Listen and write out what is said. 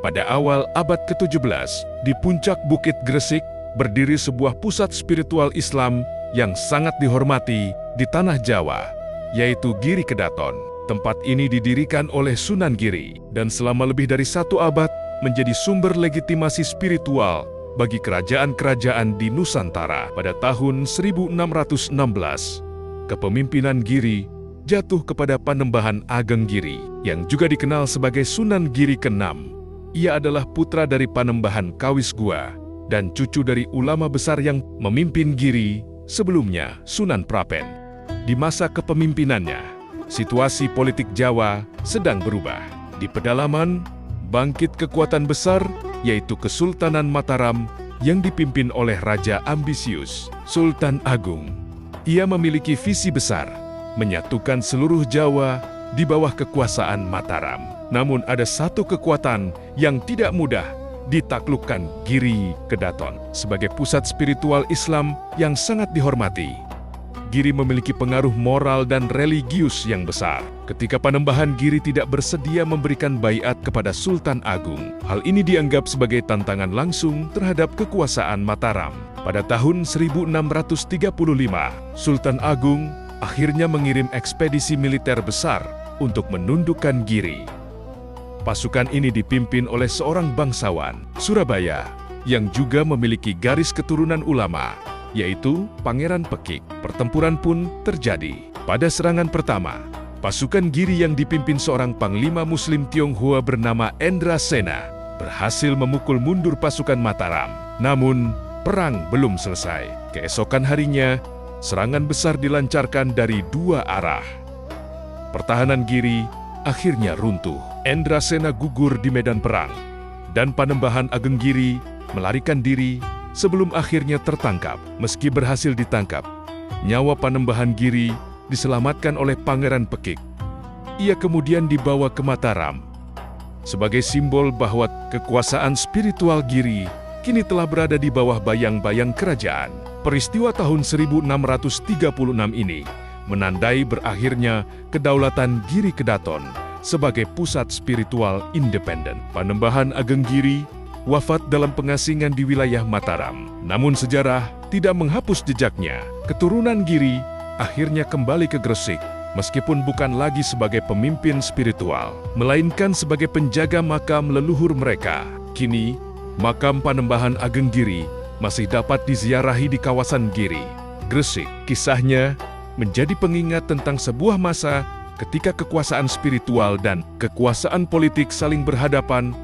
Pada awal abad ke-17, di puncak Bukit Gresik, berdiri sebuah pusat spiritual Islam yang sangat dihormati di tanah Jawa, yaitu Giri Kedaton. Tempat ini didirikan oleh Sunan Giri, dan selama lebih dari 1 abad menjadi sumber legitimasi spiritual bagi kerajaan-kerajaan di Nusantara. Pada tahun 1616, kepemimpinan Giri jatuh kepada Panembahan Ageng Giri, yang juga dikenal sebagai Sunan Giri ke-6. Ia adalah putra dari Panembahan Kawisgua dan cucu dari ulama besar yang memimpin Giri, sebelumnya Sunan Prapen. Di masa kepemimpinannya, situasi politik Jawa sedang berubah. Di pedalaman, bangkit kekuatan besar, yaitu Kesultanan Mataram yang dipimpin oleh Raja Ambisius, Sultan Agung. Ia memiliki visi besar, menyatukan seluruh Jawa di bawah kekuasaan Mataram. Namun ada satu kekuatan yang tidak mudah ditaklukkan Giri Kedaton. Sebagai pusat spiritual Islam yang sangat dihormati, Giri memiliki pengaruh moral dan religius yang besar. Ketika Panembahan Giri tidak bersedia memberikan baiat kepada Sultan Agung, hal ini dianggap sebagai tantangan langsung terhadap kekuasaan Mataram. Pada tahun 1635, Sultan Agung akhirnya mengirim ekspedisi militer besar untuk menundukkan Giri. Pasukan ini dipimpin oleh seorang bangsawan, Surabaya, yang juga memiliki garis keturunan ulama, yaitu Pangeran Pekik. Pertempuran pun terjadi. Pada serangan pertama, pasukan Giri yang dipimpin seorang panglima Muslim Tionghoa bernama Endrasena berhasil memukul mundur pasukan Mataram. Namun, perang belum selesai. Keesokan harinya, serangan besar dilancarkan dari 2 arah. Pertahanan Giri akhirnya runtuh. Endrasena gugur di medan perang, dan Panembahan Ageng Giri melarikan diri sebelum akhirnya tertangkap. Meski berhasil ditangkap, nyawa Panembahan Giri diselamatkan oleh Pangeran Pekik. Ia kemudian dibawa ke Mataram sebagai simbol bahwa kekuasaan spiritual Giri kini telah berada di bawah bayang-bayang kerajaan. Peristiwa tahun 1636 ini menandai berakhirnya kedaulatan Giri Kedaton sebagai pusat spiritual independen. Panembahan Ageng Giri wafat dalam pengasingan di wilayah Mataram. Namun sejarah tidak menghapus jejaknya. Keturunan Giri akhirnya kembali ke Gresik, meskipun bukan lagi sebagai pemimpin spiritual, melainkan sebagai penjaga makam leluhur mereka. Kini, makam Panembahan Ageng Giri masih dapat diziarahi di kawasan Giri, Gresik. Kisahnya menjadi pengingat tentang sebuah masa ketika kekuasaan spiritual dan kekuasaan politik saling berhadapan